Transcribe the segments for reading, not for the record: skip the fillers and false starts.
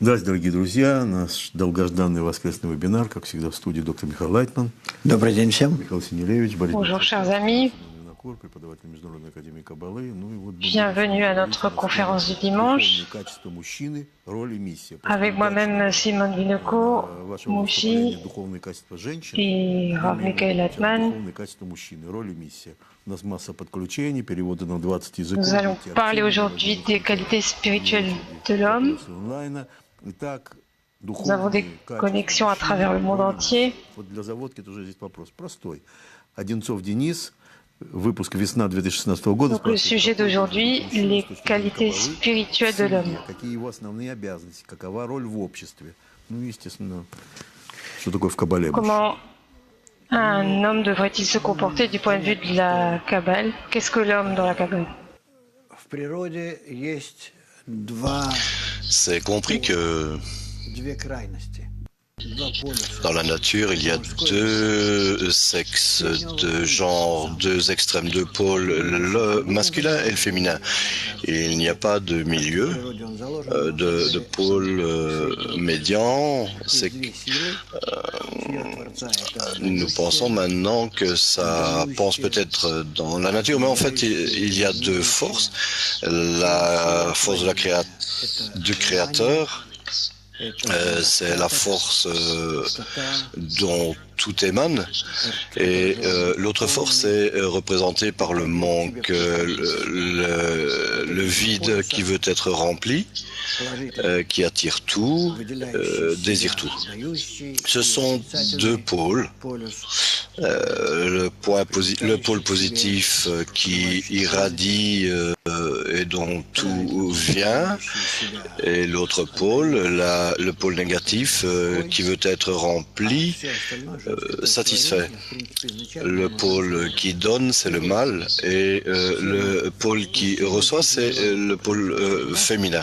Здравствуйте, дорогие друзья. Наш долгожданный воскресный вебинар, как всегда, в студии доктор Михаил Лайтман. Добрый день всем. Михаил Синелевич, Борис Bonjour chers amis, преподаватель Международной академии Каббалы. Ну и вот bienvenue à notre conférence du dimanche качество мужчины, роль и миссия. avec moi-même Simone Vinoco, Mouchi Духовные качества женщин, et Rav Michael Atman. духовные качества мужчины, роль и миссия. У нас масса подключений, переводы на 20 языков. Nous allons parler aujourd'hui des qualités spirituelles de l'homme. Nous avons des connexions à travers le monde entier. Вот для заводки тоже здесь вопрос простой. Одинцов Денис, выпуск весна 2016 года. Donc le sujet d'aujourd'hui, les qualités spirituelles de l'homme. Какие его основные обязанности, какова роль в обществе? Ну, естественно, что такое в Каббале? Comment un homme devrait-il se comporter du point de vue de la Kabbale? Qu'est-ce que l'homme dans la Kabbale? В природе есть два C'est compris que две крайности, два полюса. dans la nature, il y a deux sexes, deux genres, deux extrêmes, deux pôles, le masculin et le féminin. Il n'y a pas de milieu, de pôle médian. Nous pensons maintenant que ça pense peut-être dans la nature, mais en fait, il y a deux forces. La force de du créateur, c'est la force dont tout émane, et l'autre force est représentée par le manque, le vide qui veut être rempli, qui attire tout, désire tout. Ce sont deux pôles. Le pôle positif qui irradie et dont tout vient, et l'autre pôle, le pôle négatif qui veut être rempli, satisfait. Le pôle qui donne, c'est le mal, et le pôle qui reçoit, c'est le pôle féminin.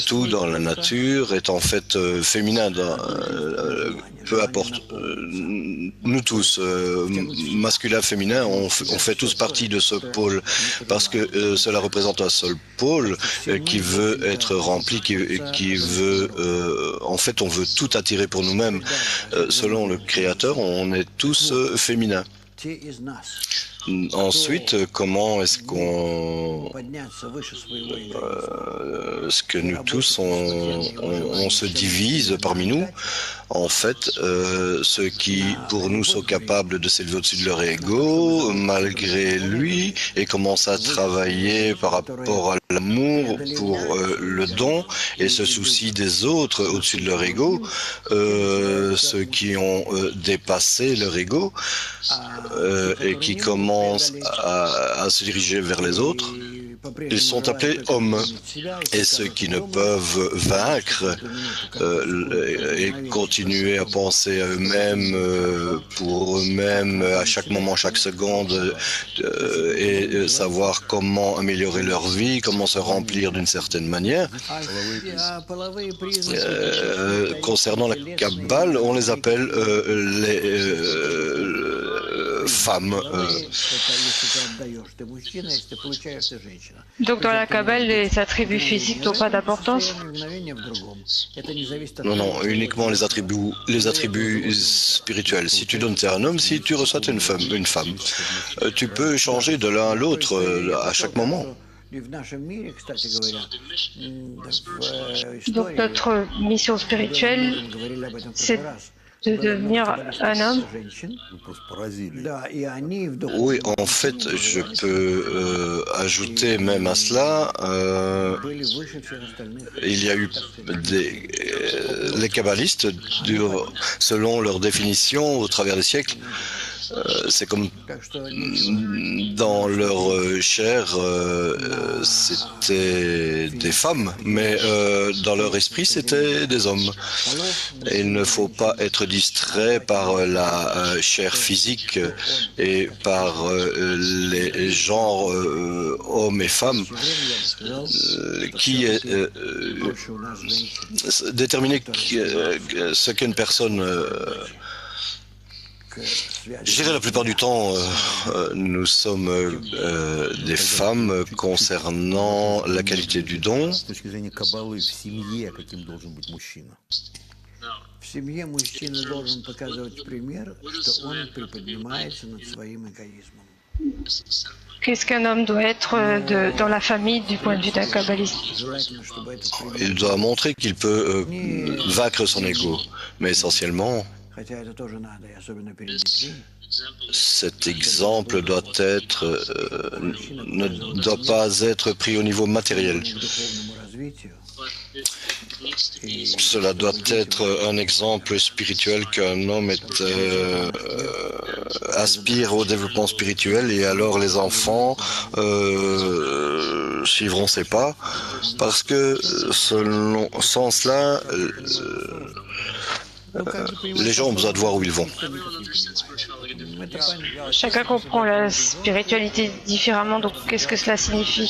Tout dans la nature est en fait féminin, peu importe. Nous tous, masculin, féminin, on fait tous partie de ce pôle, parce que cela représente un seul pôle qui veut être rempli, qui veut, en fait, on veut tout attirer pour nous-mêmes. Selon le Créateur, on est tous féminins. Ensuite, comment est-ce que nous tous, on se divise parmi nous? En fait, ceux qui, pour nous, sont capables de s'élever au-dessus de leur ego, malgré lui, et commencent à travailler par rapport à l'amour pour le don, et se soucient des autres au-dessus de leur ego, ceux qui ont dépassé leur ego, et qui commencent à se diriger vers les autres, ils sont appelés hommes. Et ceux qui ne peuvent vaincre et continuer à penser à eux-mêmes, pour eux-mêmes, à chaque moment, chaque seconde, et savoir comment améliorer leur vie, comment se remplir d'une certaine manière. Concernant la Kabbale, on les appelle les femmes. Donc dans la Kabbale, les attributs physiques n'ont pas d'importance? Non, uniquement les attributs spirituels. Si tu donnes, t'es un homme, si tu reçois, t'es une femme. Tu peux changer de l'un à l'autre à chaque moment. Donc notre mission spirituelle, c'est de devenir un homme? Oui, en fait, je peux ajouter même à cela, il y a eu les kabbalistes, selon leur définition au travers des siècles, c'est comme dans leur chair, c'était des femmes, mais dans leur esprit, c'était des hommes. Et il ne faut pas être distrait par la chair physique et par les genres hommes et femmes, qui est déterminer ce qu'une personne Je dirais la plupart du temps, nous sommes des femmes concernant la qualité du don. С точки зрения Каббалы, в семье каким должен быть мужчина? В семье мужчина должен показывать пример, что он приподнимается над своим эгоизмом. Qu'est-ce qu'un homme doit être dans la famille du point de vue d'un kabbaliste? Желательно, чтобы этот пример, Il doit montrer qu'il peut vaincre son ego. Mais essentiellement, хотя это тоже надо, и особенно перед детьми, cet exemple doit être, ne doit pas être pris au niveau matériel. к духовному развитию, Cela doit être un exemple spirituel qu'un homme aspire au développement spirituel et alors les enfants suivront ses pas parce que sans cela, les gens ont besoin de voir où ils vont. это понятно. Chacun comprend la spiritualité différemment, donc qu'est-ce que cela signifie?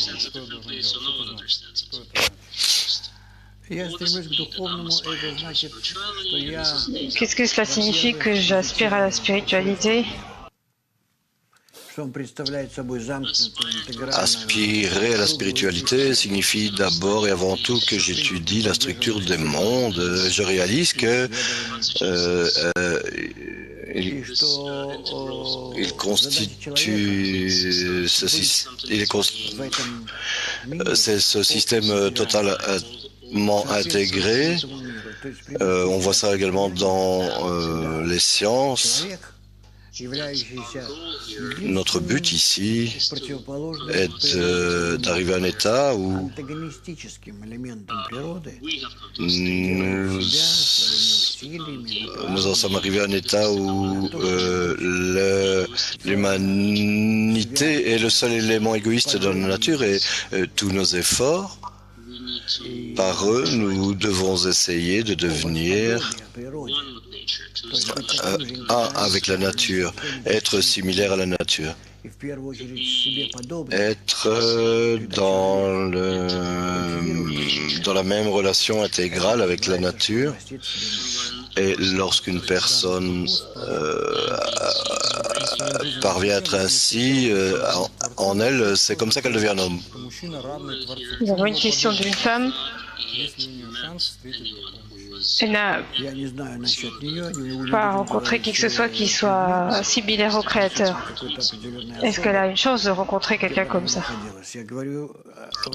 Я стремлюсь к духовному, это значит, что я Qu'est-ce que cela signifie que j'aspire à la spiritualité? что он представляет собой замкнутую интегральную. Aspirer à la spiritualité signifie d'abord et avant tout que j'étudie la structure des mondes. Je réalise que И что il constitue в этом мире c'est ce système totalement intégré. этому миру, то есть On voit ça également dans les sciences. человек, являющийся Notre but ici противоположным est d'arriver à un état où антагонистическим элементом природы, nous, своими усилиями, nous en sommes arrivés à un état où l'humanité est le seul élément égoïste dans la nature et tous nos efforts, par eux, nous devons essayer de devenir о природе. То есть быть un avec la nature, être similaire à la nature, и в первую очередь себе подобным, être dans la même relation intégrale avec la nature. растет себе. Et lorsqu'une personne parvient à être ainsi en elle, c'est comme ça qu'elle devient un homme. Мужчина равный Творцу. Nous avons une question d'une femme. Если у нее шанс встретить такого мужчину. Elle n'a Я не знаю насчет нее, не pas rencontré qui que ce soit qui soit similaire au Créateur. какой-то определенной Est-ce qu'elle a une chance de rencontrer quelqu'un comme ça? находилась. Я говорю в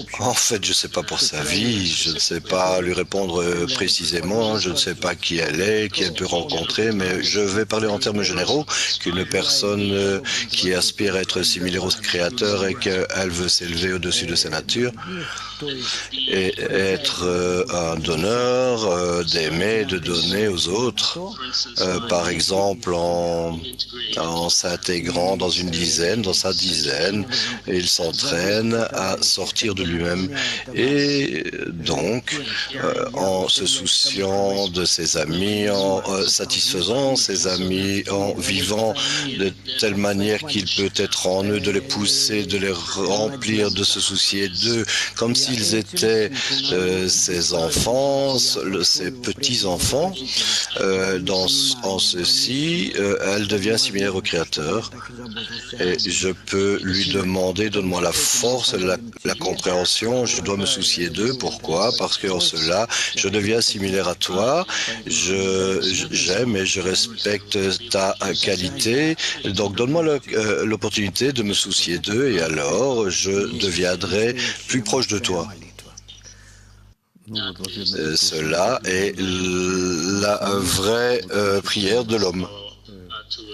общем. En fait, je ne sais pas pour sa vie, je ne sais pas lui répondre précisément, je ne sais pas qui elle peut rencontrer, mais je vais parler en termes généraux, qu'une personne qui aspire à être similaire au Créateur et qu'elle veut s'élever au-dessus de sa nature et être un donneur, d'aimer, de donner aux autres, par exemple en s'intégrant dans une dizaine, dans sa dizaine, et il s'entraîne à sortir de lui-même. Et donc, en se souciant de ses amis, en satisfaisant ses amis, en vivant de telle manière qu'il peut être en eux, de les pousser, de les remplir, de se soucier d'eux, comme s'ils étaient ses enfants, ses petits-enfants. En ceci, elle devient similaire au Créateur. Et je peux lui demander, donne-moi la force, la compréhension, je dois me soucier d'eux. Pourquoi? Parce qu'en cela, je deviens similaire à toi, j'aime et je respecte ta qualité. Donc donne-moi l'opportunité de me soucier d'eux et alors je deviendrai plus proche de toi. Cela est la vraie prière de l'homme.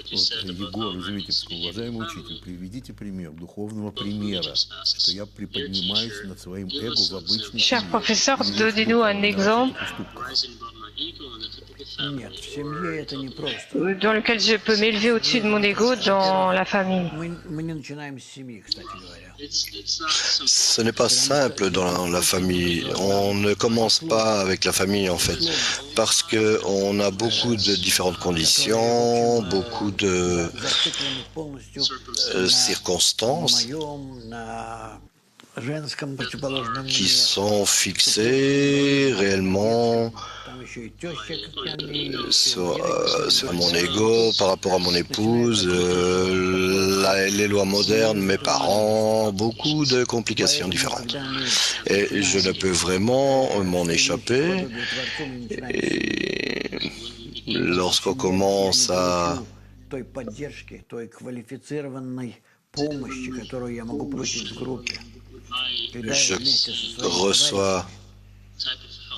Егор из Витебска, уважаемый учитель, приведите пример духовного примера, что я приподнимаюсь над своим эго в обычных Cher professeur, donnez-nous un exemple Нет, в семье это не просто. dans lequel je peux m'élever au-dessus de mon ego dans la famille. Мы не начинаем с семьи, кстати говоря. Ce n'est pas simple dans la famille. On ne commence pas avec la famille en fait, parce que on a beaucoup de différentes conditions, beaucoup de Зациклены полностью circonstances на моем, на qui sont fixés réellement sur mon ego par rapport à mon épouse, les lois modernes, mes parents, beaucoup de complications différentes. Et je ne peux vraiment m'en échapper. Et lorsqu'on commence à je reçois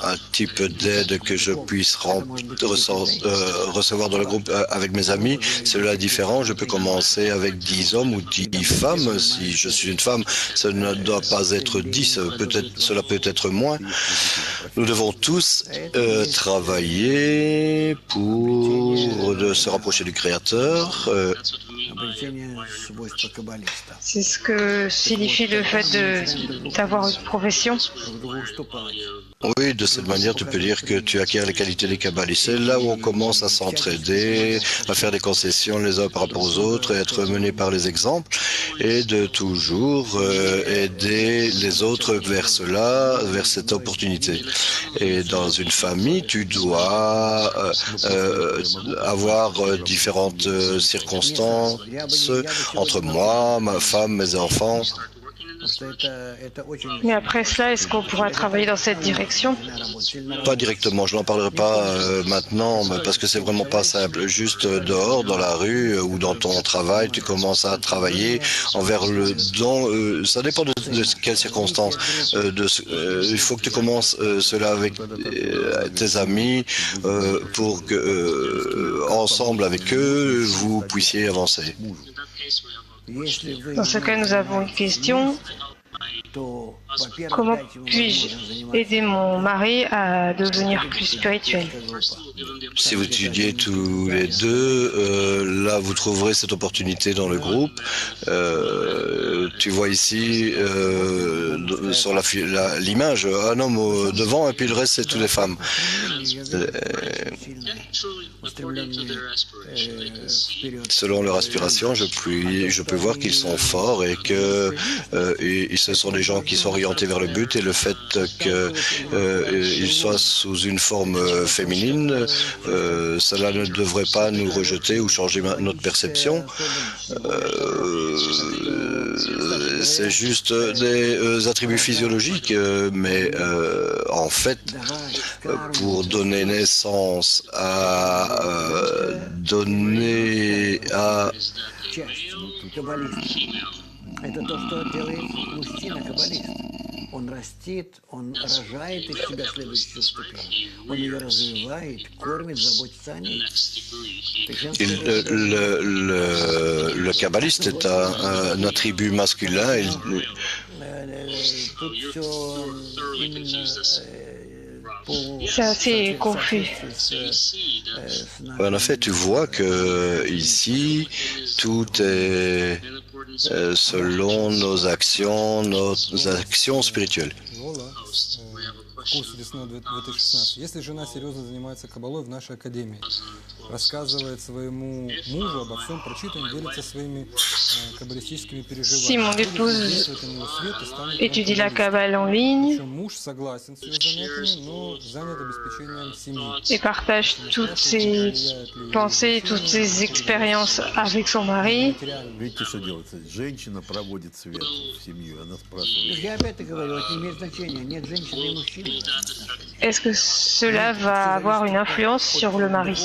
un type d'aide que je puisse recevoir dans le groupe avec mes amis. C'est là différent. Je peux commencer avec 10 hommes ou 10 femmes. Si je suis une femme, ça ne doit pas être 10. Cela peut être moins. Nous devons tous travailler pour se rapprocher du Créateur. C'est ce que signifie le fait d'avoir une profession. Oui, de cette manière, tu peux dire que tu acquiers les qualités des kabbalistes. C'est là où on commence à s'entraider, à faire des concessions les uns par rapport aux autres, et être menés par les exemples, et de toujours aider les autres vers cela, vers cette opportunité. Et dans une famille, tu dois avoir différentes circonstances entre moi, ma femme, mes enfants. Mais après cela, est-ce qu'on pourra travailler dans cette direction? Pas directement, je n'en parlerai pas maintenant, parce que c'est vraiment pas simple. Juste dehors, dans la rue ou dans ton travail, tu commences à travailler envers le don. Ça dépend de quelles circonstances. Il faut que tu commences cela avec tes amis pour que, ensemble avec eux, vous puissiez avancer. Dans ce cas, nous avons une question. Comment puis-je aider mon mari à devenir plus spirituel? Si vous étudiez tous les deux, là vous trouverez cette opportunité dans le groupe. Tu vois ici sur l'image un homme devant et puis le reste c'est toutes les femmes. Selon leur aspiration, je peux voir qu'ils sont forts et que ce sont des gens qui sont orientés vers le but, et le fait qu'ils soient sous une forme féminine, cela ne devrait pas nous rejeter ou changer notre perception. C'est juste des attributs physiologiques, mais en fait, pour donner naissance Это то, что делает мужчина, каббалист. Он растит, он рожает из себя следующую ступень. Он ее развивает, кормит, заботится о ней. Le kabbaliste est un attribut masculin. Тут все именно C'est assez confus. En effet, tu vois que ici, tout est selon nos actions spirituelles. Курсе весной 2016. Если жена серьезно занимается каббалой в нашей академии, рассказывает своему мужу обо всем прочитанном, делится своими каббалистическими переживаниями. Si mon épouse étudie la Kabbale en ligne Муж согласен с ее занятиями, но занят обеспечением семьи. et partage toutes ses pensées, toutes ses expériences avec son mari, Видите, что делается? Женщина проводит свет в семью. Она спрашивает. Я опять говорю, это не имеет значения. Нет женщины и мужчины. est-ce que cela va avoir une influence sur le mari?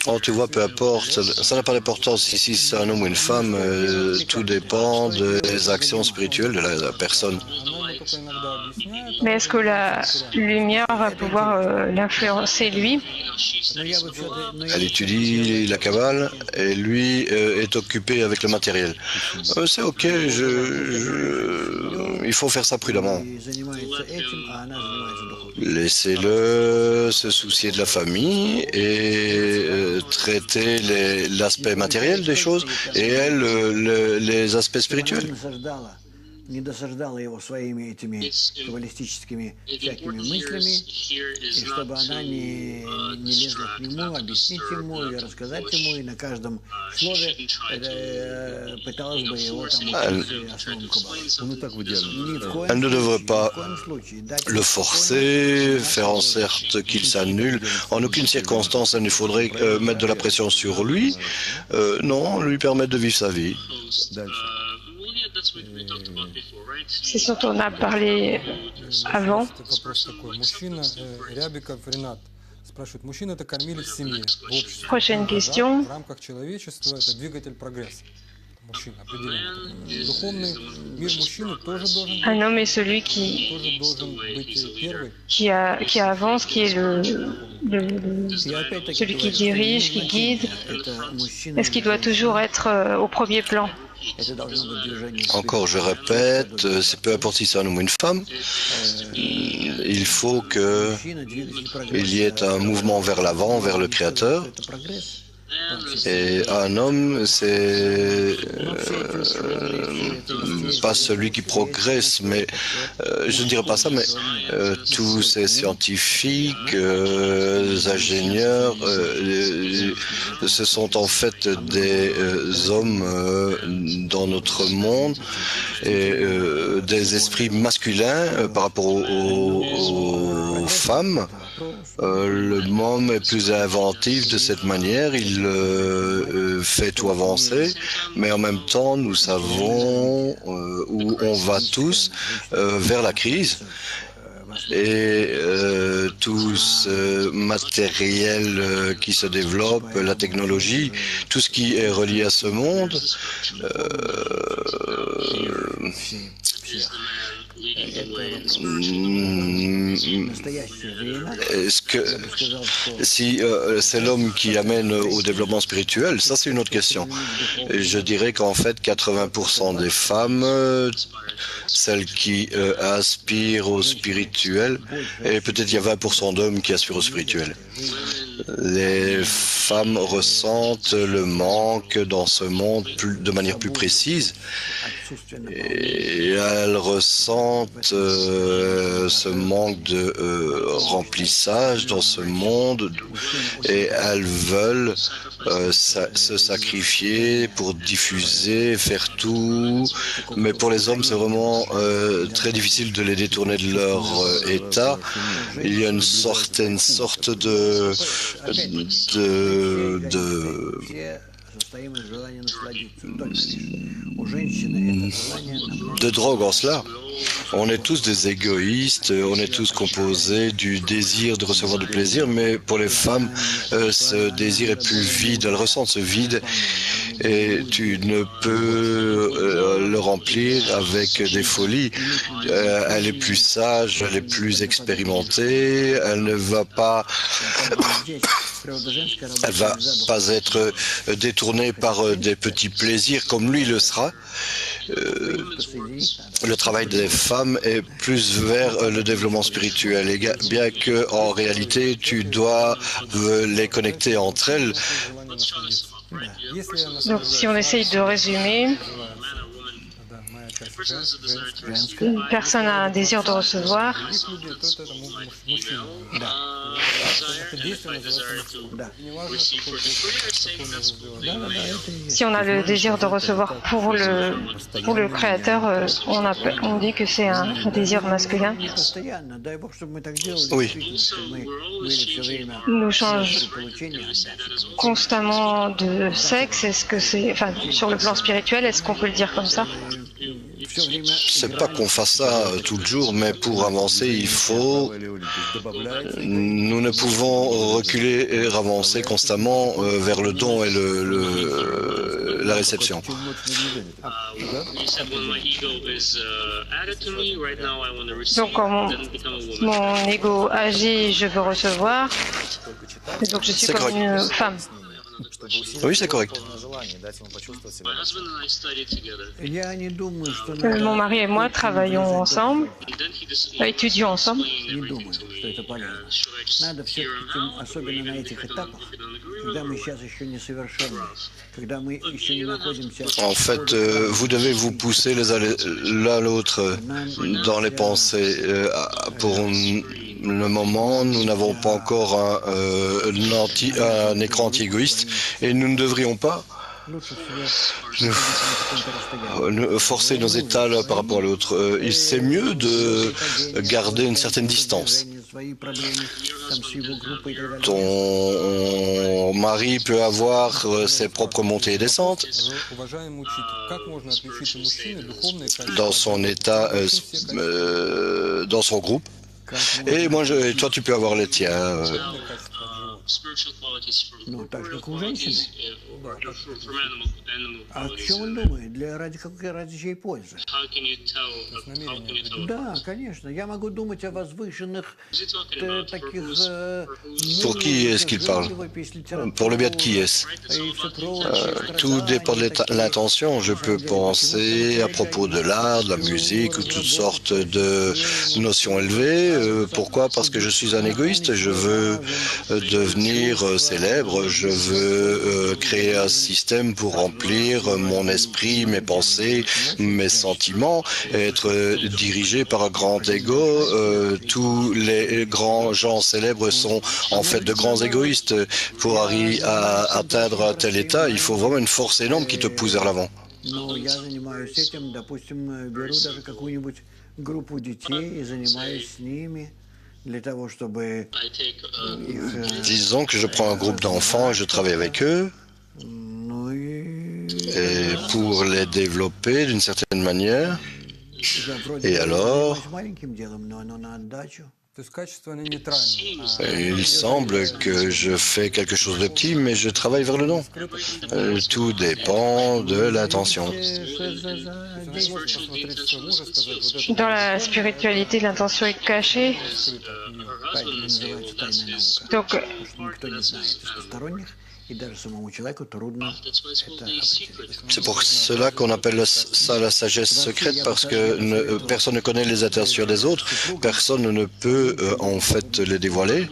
Oh, tu vois, peu importe, ça n'a pas d'importance ici, c'est un homme ou une femme, tout dépend des actions spirituelles de la personne. Mais est-ce que la lumière va pouvoir l'influencer lui? Elle étudie la Kabbale et lui est occupé avec le matériel. C'est ok, il faut faire ça prudemment. Laissez-le se soucier de la famille et traiter l'aspect matériel des choses, et elle les aspects spirituels. не досаждала его своими этими каббалистическими всякими мыслями, и чтобы она не лезла к нему, объяснить ему и рассказать ему, и на каждом слове пыталась бы его там учить основам каббалы. Он и так в идеале. Elle ne devrait pas le forcer, faire en sorte qu'il s'annule. En aucune circonstance, il ne faudrait mettre de la pression sur lui. Non, lui permettre de vivre sa vie. Дальше. C'est ce dont on a parlé avant. Вопрос такой. Мужчина, Рябиков Ренат спрашивает, мужчина это кормилец семьи в обществе. Prochaine question. В рамках человечества это двигатель прогресса. Мужчина, определенно. Духовный мир мужчины тоже должен быть, Un homme est celui тоже должен быть первый. qui avance, qui est celui qui dirige, qui guide. Est-ce qu'il doit toujours être au premier plan? Encore, je répète, c'est peu importe si c'est un homme ou une femme, il faut qu'il y ait un mouvement vers l'avant, vers le Créateur. Et un homme, c'est pas celui qui progresse, mais je ne dirais pas ça, mais tous ces scientifiques, ingénieurs, ce sont en fait des hommes dans notre monde et des esprits masculins par rapport aux femmes. L'homme est plus inventif de cette manière, il fait tout avancer, mais en même temps, nous savons où on va tous vers la crise. Et tout ce matériel qui se développe, la technologie, tout ce qui est relié à ce monde, est-ce que si c'est l'homme qui amène au développement spirituel, ça c'est une autre question. Je dirais qu'en fait 80% des femmes, celles qui aspirent au spirituel, et peut-être il y a 20% d'hommes qui aspirent au spirituel. Les femmes ressentent le manque dans ce monde de manière plus précise et elles ressentent ce manque de remplissage dans ce monde et elles veulent se sacrifier pour diffuser, faire tout, mais pour les hommes c'est vraiment très difficile de les détourner de leur état. Il y a une certaine sorte de drogue en cela. On est tous des égoïstes, on est tous composés du désir de recevoir du plaisir, mais pour les femmes, ce désir est plus vide, elles ressentent ce vide et tu ne peux le remplir avec des folies. Elle est plus sage, elle est plus expérimentée, elle ne va pas... Elle va pas être détournée par des petits plaisirs comme lui le sera. Le travail des femmes est plus vers le développement spirituel, et bien que en réalité tu dois les connecter entre elles. Donc si on essaye de résumer, une personne a un désir de recevoir. Si on a le désir de recevoir pour le Créateur, on dit que c'est un désir masculin. Oui. Nous change constamment de sexe. Est-ce que c'est, enfin, sur le plan spirituel, est-ce qu'on peut le dire comme ça? C'est pas qu'on fasse ça tout le jour, mais pour avancer, il faut... Nous ne pouvons reculer et avancer constamment vers le don et la réception. Donc quand mon ego agit, je veux recevoir. Et donc je suis comme une femme. Oui, c'est correct. Я не думаю, что Mon mari et moi travaillons ensemble, étudions ensemble. не думаю, что это полезно. Надо все-таки, особенно на этих этапах, когда мы сейчас еще не совершенны, когда мы еще не находимся... En fait, vous devez vous pousser l'un l'autre dans les pensées. Pour le moment, nous n'avons pas encore un écran anti-égoïste et nous ne devrions pas forcer nos états l'un par rapport à l'autre. C'est mieux de garder une certaine distance. Ton mari peut avoir ses propres montées et descentes dans son état, dans son groupe. Et toi, tu peux avoir les tiens. Ну, так же, как у женщины. А о чем он думает? Ради чьей пользы? Да, конечно. Я могу думать о возвышенных таких... Pour qui est-ce qu'il parle? Pour le bien de qui est-ce? Tout dépend de l'intention. Je peux penser à propos de l'art, de la musique ou toutes sortes de notions élevées. Pourquoi? Parce que je suis un égoïste. Je veux devenir célèbre. Je veux créer un système pour remplir mon esprit, mes pensées, mes sentiments, être dirigé par un grand ego. Tous les grands gens célèbres sont en fait de grands égoïstes. Pour arriver à atteindre un tel état, il faut vraiment une force énorme qui te pousse vers l'avant. Но я занимаюсь этим, допустим, беру даже какую-нибудь группу детей и занимаюсь с ними для того, чтобы их... Disons que je prends un groupe d'enfants et je travaille avec eux. Et pour les développer d'une certaine manière. Et alors, il semble que je fais quelque chose de petit, mais je travaille vers le don. Tout dépend de l'intention. Dans la spiritualité, l'intention est cachée. Donc, c'est pour cela qu'on appelle ça la sagesse secrète, parce que personne ne connaît les intentions des autres, personne ne peut en fait les dévoiler.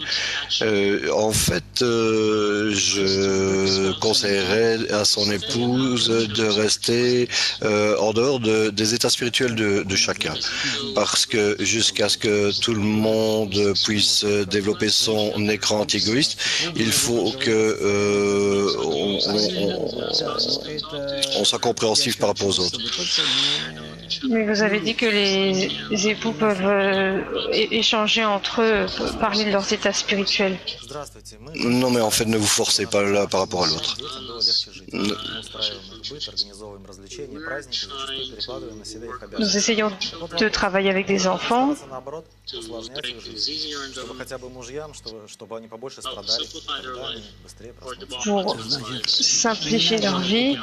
En fait, je conseillerais à son épouse de rester en dehors des états spirituels de chacun, parce que jusqu'à ce que tout le monde puisse développer son écran anti-égoïste, il faut que on soit compréhensif par rapport aux autres. Mais vous avez dit que les époux peuvent échanger entre eux, parler de leurs états spirituels. Non, mais en fait, ne vous forcez pas l'un par rapport à l'autre. Nous essayons de travailler avec des enfants pour simplifier leur vie.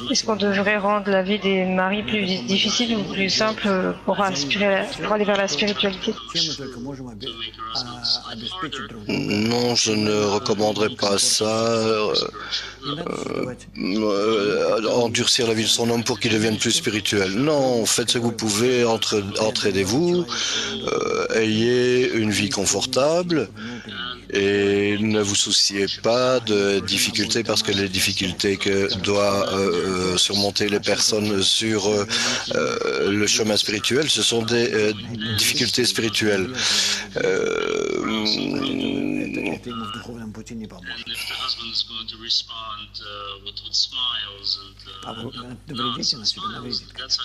Est-ce qu'on devrait rendre la vie des maris plus difficile ou plus simple pour aller vers la spiritualité? Non, je ne recommanderais pas ça. Endurcir la vie de son homme pour qu'il devienne plus spirituel. Non, faites ce que vous pouvez, entraidez-vous, ayez une vie confortable et ne vous souciez pas de difficultés, parce que les difficultés que doivent surmonter les personnes sur le chemin spirituel, ce sont des difficultés spirituelles.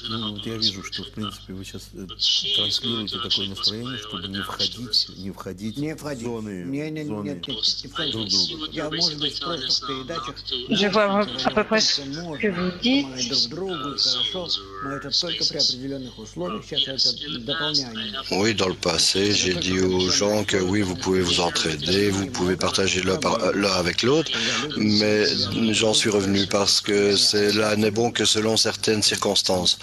Ну, вот я вижу, что, в принципе, вы сейчас транслируете такое настроение, чтобы не входить в зоны друг друга. Я, может быть, в прошлых передачах... Je vois à peu près ce que vous dites. друг другу, хорошо, но это только при определенных условиях. Сейчас это дополнение. Oui, dans le passé, j'ai dit aux gens que oui, vous pouvez vous entraider, vous pouvez partager l'un avec l'autre, mais j'en suis revenu parce que cela n'est bon que selon certaines circonstances.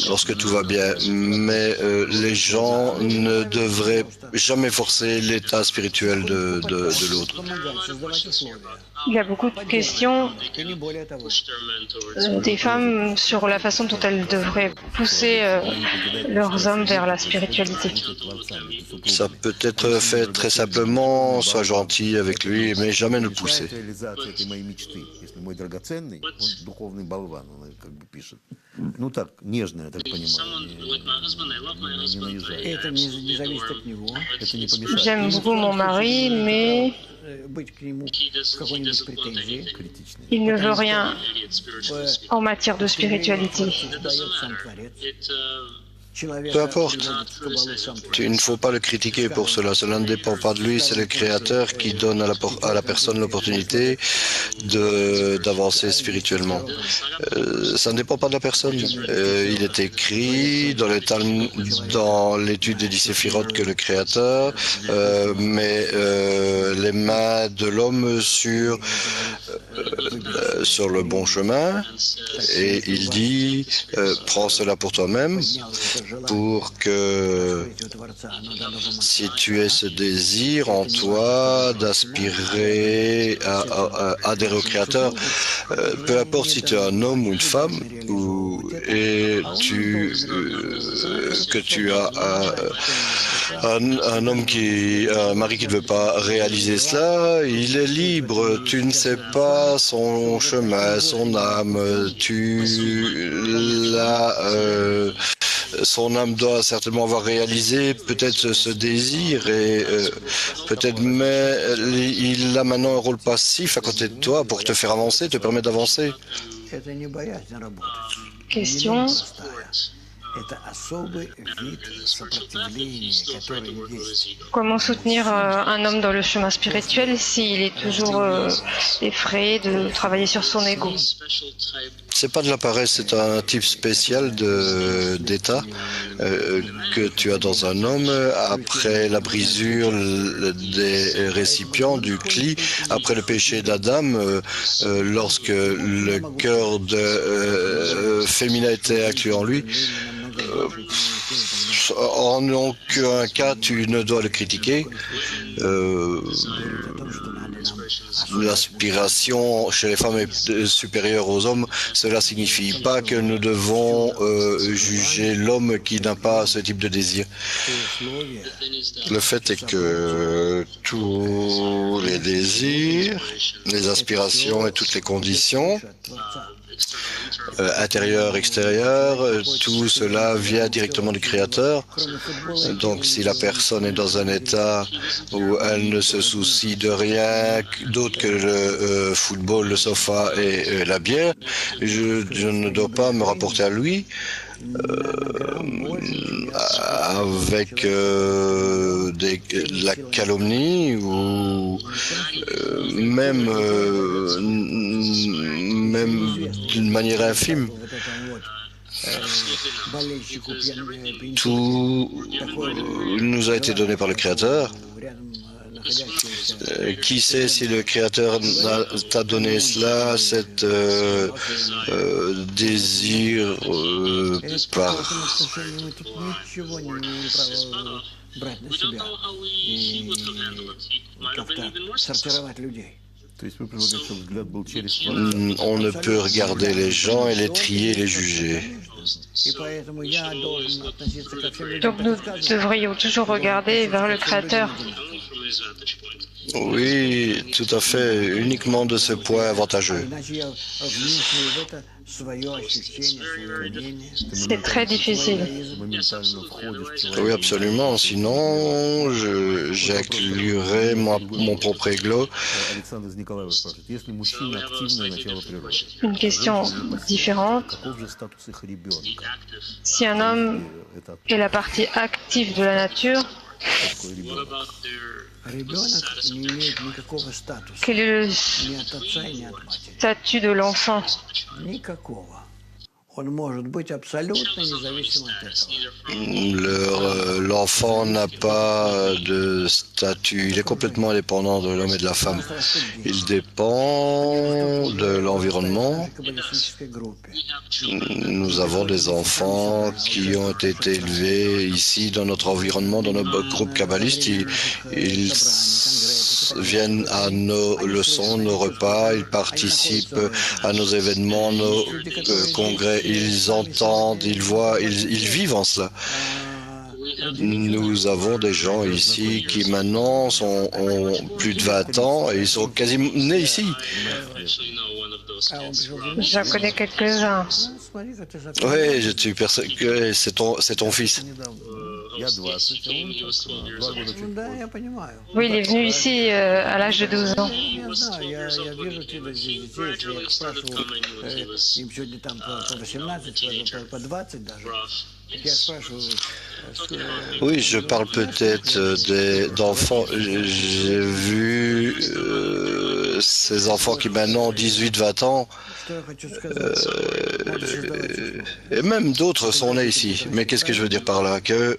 Lorsque tout va bien, mais les gens ne devraient jamais forcer l'état spirituel de l'autre. Il y a beaucoup de questions des femmes sur la façon dont elles devraient pousser leurs hommes vers la spiritualité. Ça peut être fait très simplement, sois gentil avec lui, mais jamais ne le pousser. Ну так, нежно, я так понимаю, Это не зависит от него. это не помешает. J'aime beaucoup mon mari, mais Быть к нему в какой-нибудь претензии. Критичный. il ne veut rien en matière de spiritualité. Дает сам Творец. Человек Peu importe. кабалу сам Творец. Il ne faut pas le critiquer pour cela. Cela ne dépend pas de lui. C'est le Créateur qui donne à la personne l'opportunité d'avancer spirituellement. Ça ne dépend pas de la personne. Il est écrit dans l'étude des 10 séphirotes que le Créateur met les mains de l'homme sur le bon chemin et il dit prends cela pour toi-même, pour que si tu as ce désir en toi d'aspirer à adhérer au Créateur, peu importe si tu es un homme ou une femme, que tu as un mari qui ne veut pas réaliser cela, il est libre. Tu ne sais pas son chemin, son âme. Son âme doit certainement avoir réalisé peut-être ce désir et peut-être mais il a maintenant un rôle passif à côté de toi pour te faire avancer, te permettre d'avancer. Question. Comment soutenir un homme dans le chemin spirituel s'il est toujours effrayé de travailler sur son ego? C'est pas de la paresse, c'est un type spécial d'état que tu as dans un homme après la brisure des récipients du cli, après le péché d'Adam, lorsque le cœur féminin était inclus en lui. En aucun cas tu ne dois le critiquer. L'aspiration chez les femmes est supérieure aux hommes. Cela ne signifie pas que nous devons juger l'homme qui n'a pas ce type de désir. Le fait est que tous les désirs, les aspirations et toutes les conditions, intérieur, extérieur, tout cela vient directement du Créateur. Donc si la personne est dans un état où elle ne se soucie de rien d'autre que le football, le sofa et la bière, je ne dois pas me rapporter à lui avec la calomnie ou même d'une manière infime. Tout nous a été donné par le Créateur. Qui sait si le Créateur t'a donné cela, cet désir par... On ne peut regarder les gens et les trier, les juger. Donc nous devrions toujours regarder vers le Créateur. Oui, tout à fait, uniquement de ce point avantageux. C'est très difficile. Oui, absolument, sinon j'inclurais mon propre ego. Une question différente. Si un homme est la partie active de la nature, quel est le statut de l'enfant? L'enfant n'a pas de statut, il est complètement indépendant de l'homme et de la femme. Il dépend de l'environnement. Nous avons des enfants qui ont été élevés ici dans notre environnement, dans notre groupe kabbaliste. Ils viennent à nos leçons, nos repas, ils participent à nos événements, nos congrès, ils entendent, ils voient, ils vivent en cela. Nous avons des gens ici qui maintenant ont plus de 20 ans et ils sont quasiment nés ici. J'en connais quelques-uns. Oui, c'est ton fils. Oui, il est venu ici à l'âge de 12 ans. Oui, je parle peut-être d'enfants. J'ai vu ces enfants qui maintenant ont 18-20 ans. Et même d'autres sont nés ici. Mais qu'est-ce que je veux dire par là? Que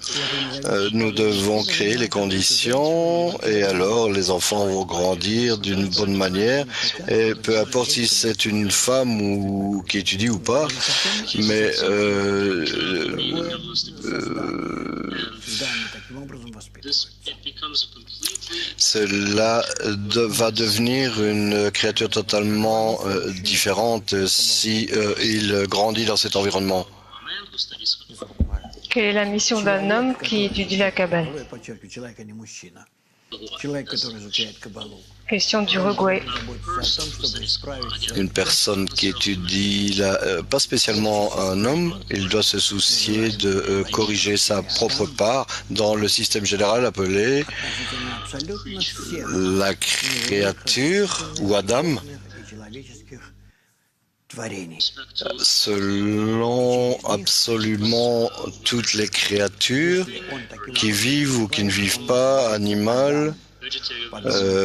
nous devons créer les conditions et alors les enfants vont grandir d'une bonne manière. Et peu importe si c'est une femme ou qui étudie ou pas, mais cela va devenir une créature totalement différente si il grandit dans cet environnement. Quelle est la mission d'un homme qui étudie la Kabbale? Question du Uruguay. Une personne qui étudie, pas spécialement un homme, il doit se soucier de corriger sa propre part dans le système général appelé la créature ou Adam. Selon absolument toutes les créatures qui vivent ou qui ne vivent pas, animales,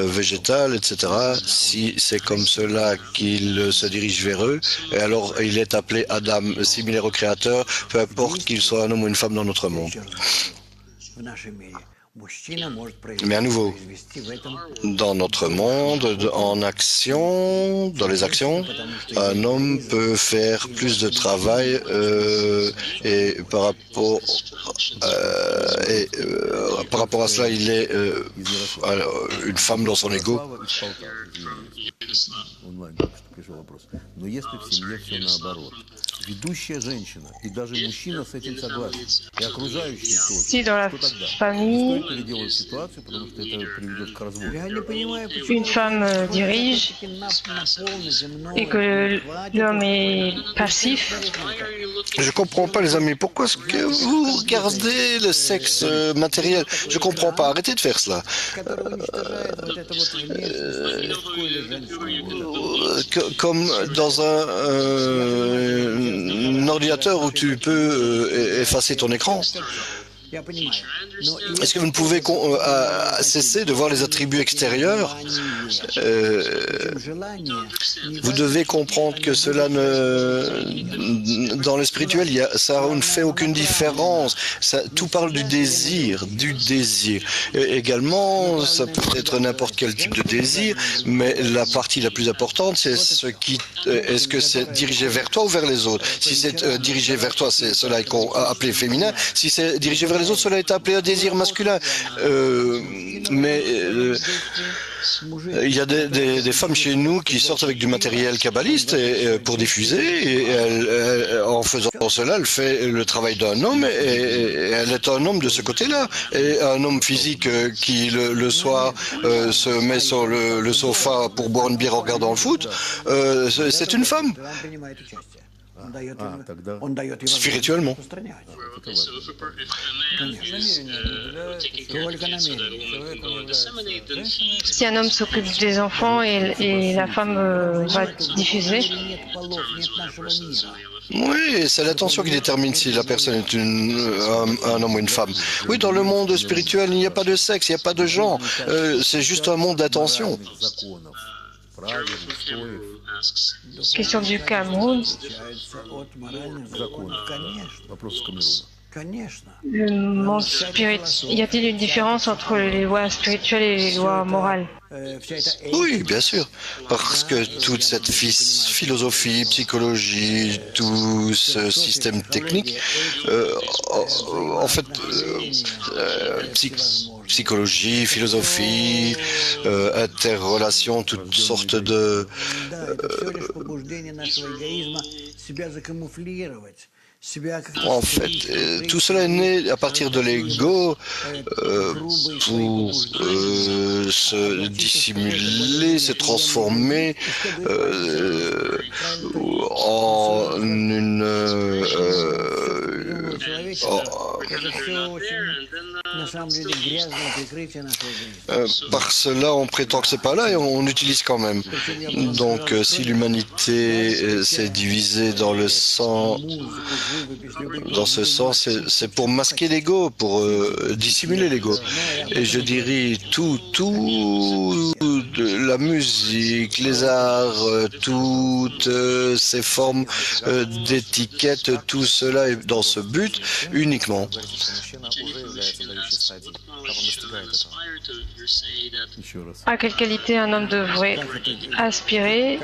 végétales, etc. Si c'est comme cela qu'il se dirige vers eux, et alors il est appelé Adam, similaire au Créateur, peu importe qu'il soit un homme ou une femme dans notre monde. Mais à nouveau, dans notre monde, en action, dans les actions, un homme peut faire plus de travail et par rapport à cela, il est une femme dans son ego. Si dans la famille, une femme dirige et que l'homme est passif. Je comprends pas, les amis. Pourquoi est-ce que vous regardez le sexe matériel? Je comprends pas. Arrêtez de faire cela. Comme dans un ordinateur où tu peux effacer ton écran. Est-ce que vous ne pouvez cesser de voir les attributs extérieurs? Vous devez comprendre que cela dans le spirituel, ça ne fait aucune différence. Tout parle du désir, Et également, ça peut être n'importe quel type de désir, mais la partie la plus importante, c'est est-ce que c'est dirigé vers toi ou vers les autres? Si c'est dirigé vers toi, cela est appelé féminin. Si c'est dirigé vers les autres, cela est appelé un désir masculin. Il y a des femmes chez nous qui sortent avec du matériel kabbaliste pour diffuser, et en faisant cela, elle fait le travail d'un homme, et elle est un homme de ce côté-là. Et un homme physique qui, le soir, se met sur le sofa pour boire une bière en regardant le foot, c'est une femme. Spirituellement. Si un homme s'occupe des enfants et la femme va diffuser. Oui, c'est l'attention qui détermine si la personne est un homme ou une femme. Oui, dans le monde spirituel, il n'y a pas de sexe, il n'y a pas de genre. C'est juste un monde d'attention. Question du Cameroun. Le monde spirituel. Y a-t-il une différence entre les lois spirituelles et les lois morales? Oui, bien sûr, parce que toute cette philosophie, psychologie, tout ce système technique, en fait, psychologie, philosophie, interrelations, toutes sortes de... En fait, tout cela est né à partir de l'ego pour se dissimuler, se transformer en une... par cela, on prétend que c'est pas là et on utilise quand même. Donc, si l'humanité s'est divisée dans le sang, dans ce sens, c'est pour masquer l'ego, pour dissimuler l'ego. Et je dirais tout, la musique, les arts, toutes ces formes d'étiquettes, tout cela est dans ce but uniquement. À quelle qualité un homme devrait aspirer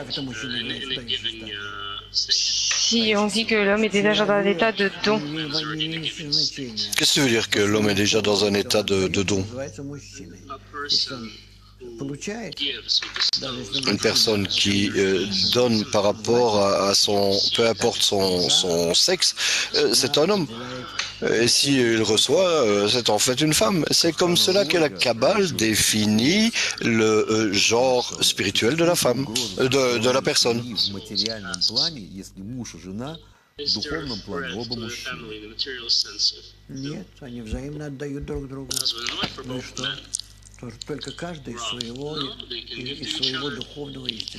si on dit que l'homme est déjà dans un état de don? Qu'est-ce que ça veut dire que l'homme est déjà dans un état de don? Une personne qui donne par rapport à son, peu importe son sexe, c'est un homme. Et s'il reçoit, c'est en fait une femme. C'est comme cela que la Kabbale définit le genre spirituel de la femme, de la personne.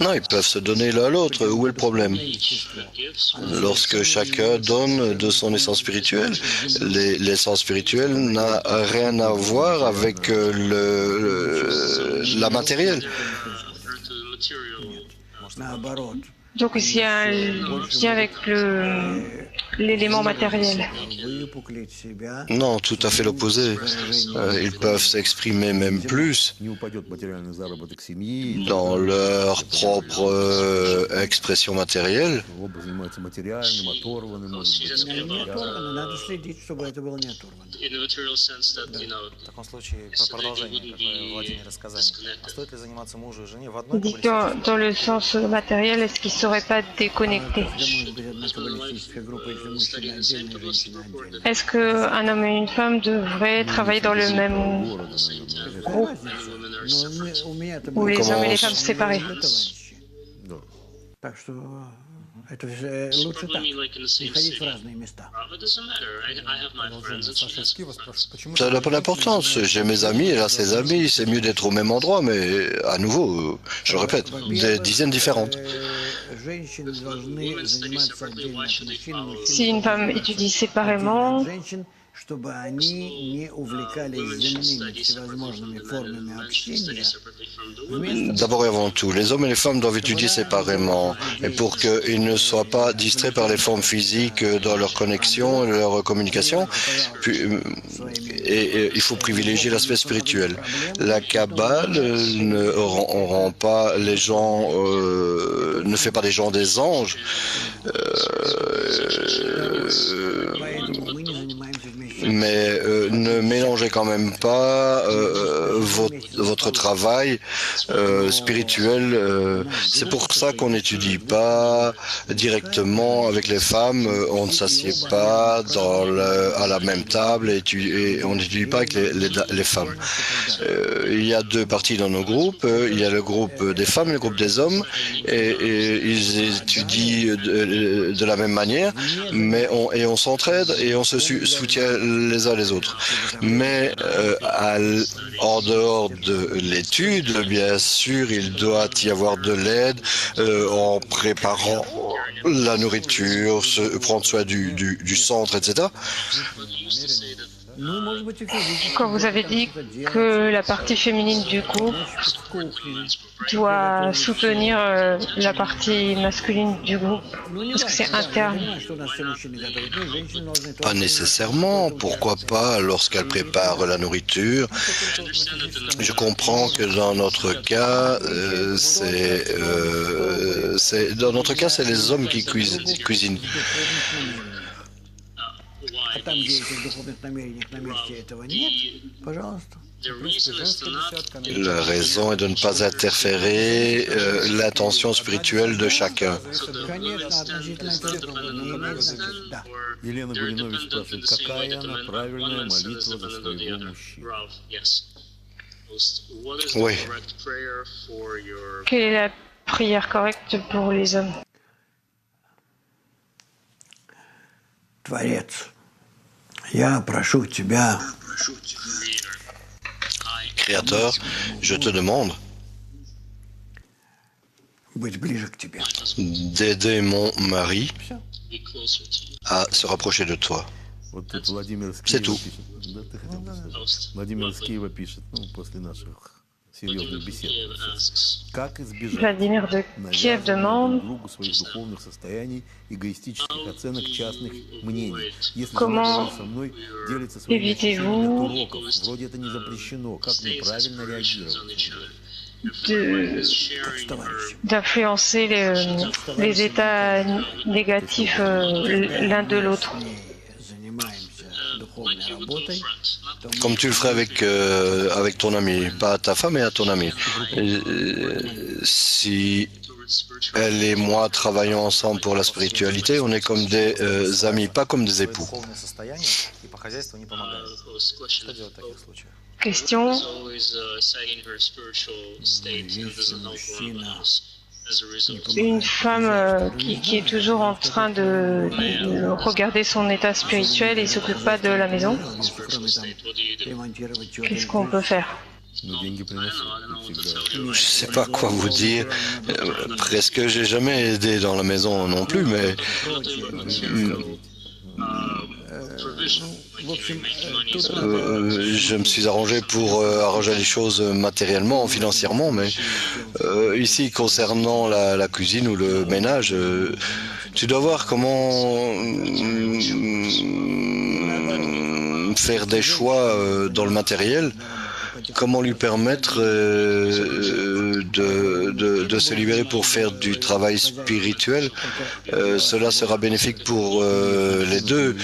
Non, ils peuvent se donner l'un à l'autre. Où est le problème? Lorsque chacun donne de son essence spirituelle, l'essence spirituelle n'a rien à voir avec la matérielle. Donc ici, il y a un lien avec l'élément matériel. Non, tout à fait l'opposé. Ils peuvent s'exprimer même plus dans leur propre expression matérielle. Dans le sens matériel, est-ce qu'ils ne seraient pas déconnectés? Est-ce qu'un homme et une femme devraient travailler dans le même groupe ou les hommes et les femmes séparés? Ça n'a pas d'importance. J'ai mes amis, elle a ses amis. C'est mieux d'être au même endroit, mais à nouveau, je le répète, des dizaines différentes. Si une femme étudie séparément, d'abord et avant tout, les hommes et les femmes doivent étudier séparément, et pour qu'ils ne soient pas distraits par les formes physiques dans leur connexion et leur communication, et il faut privilégier l'aspect spirituel. La Kabbale ne rend pas les gens, ne fait pas des gens des anges. Mais ne mélangez quand même pas votre travail spirituel. C'est pour ça qu'on n'étudie pas directement avec les femmes. On ne s'assied pas à la même table et on n'étudie pas avec les femmes. Il y a deux parties dans nos groupes. Il y a le groupe des femmes et le groupe des hommes. Et ils étudient de la même manière, mais on s'entraide et on se soutient les uns les autres. Mais en dehors de l'étude, bien sûr, il doit y avoir de l'aide en préparant la nourriture, prendre soin du centre, etc. Quand vous avez dit que la partie féminine du groupe doit soutenir la partie masculine du groupe, est-ce que c'est interne? Pas nécessairement. Pourquoi pas lorsqu'elle prépare la nourriture? Je comprends que dans notre cas, c'est les hommes qui cuisinent. La raison est de ne pas interférer l'intention spirituelle de chacun. Елена Гулинович спрашивает, какая она правильная молитва за своего мужчину? Oui. Quelle est la prière correcte pour les hommes? Творец, я прошу тебя. Créateur, je te demande d'aider mon mari à se rapprocher de toi. C'est tout. Владимир из Киева пишет, после наших серьезных бесед. Как избежать Vladimir de Kiev demande другу своих духовных состояний, эгоистических оценок, частных мнений? Если comment со мной делится своими ощущениями évitez-vous от уроков, вроде это не запрещено, как мне правильно реагировать? d'influencer les états négatifs l'un de l'autre. Comme tu le ferais avec ton ami, pas à ta femme mais à ton ami. Si elle et moi travaillons ensemble pour la spiritualité, on est comme des amis, pas comme des époux. Question. Une femme qui est toujours en train de regarder son état spirituel et ne s'occupe pas de la maison, qu'est-ce qu'on peut faire? Je ne sais pas quoi vous dire. Presque j'ai jamais aidé dans la maison non plus, mais je me suis arrangé pour arranger les choses matériellement, financièrement, mais ici, concernant la cuisine ou le ménage, tu dois voir comment faire des choix dans le matériel, comment lui permettre de se libérer pour faire du travail spirituel. Cela sera bénéfique pour les deux.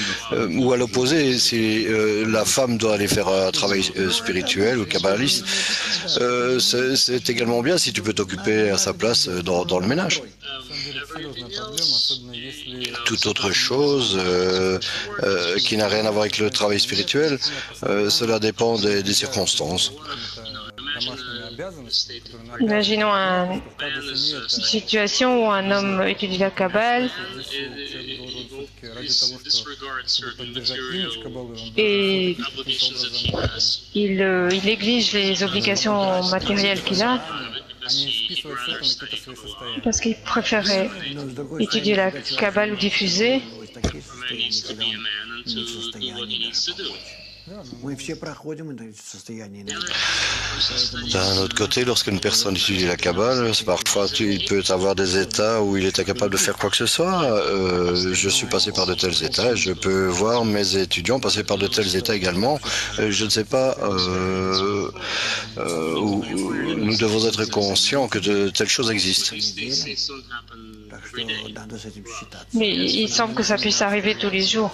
Ou à l'opposé, si la femme doit aller faire un travail spirituel ou kabbaliste, c'est également bien si tu peux t'occuper à sa place dans le ménage. Toute autre chose qui n'a rien à voir avec le travail spirituel, cela dépend des circonstances. Imaginons une situation où un homme étudie la Kabbale et il néglige les obligations matérielles qu'il a parce qu'il préférait étudier la Kabbale ou diffuser. D'un autre côté, lorsqu'une personne étudie la Kabbale, parfois il peut avoir des états où il est incapable de faire quoi que ce soit. Je suis passé par de tels états, je peux voir mes étudiants passer par de tels états également. Je ne sais pas où nous devons être conscients que de telles choses existent. Mais il semble que ça puisse arriver tous les jours.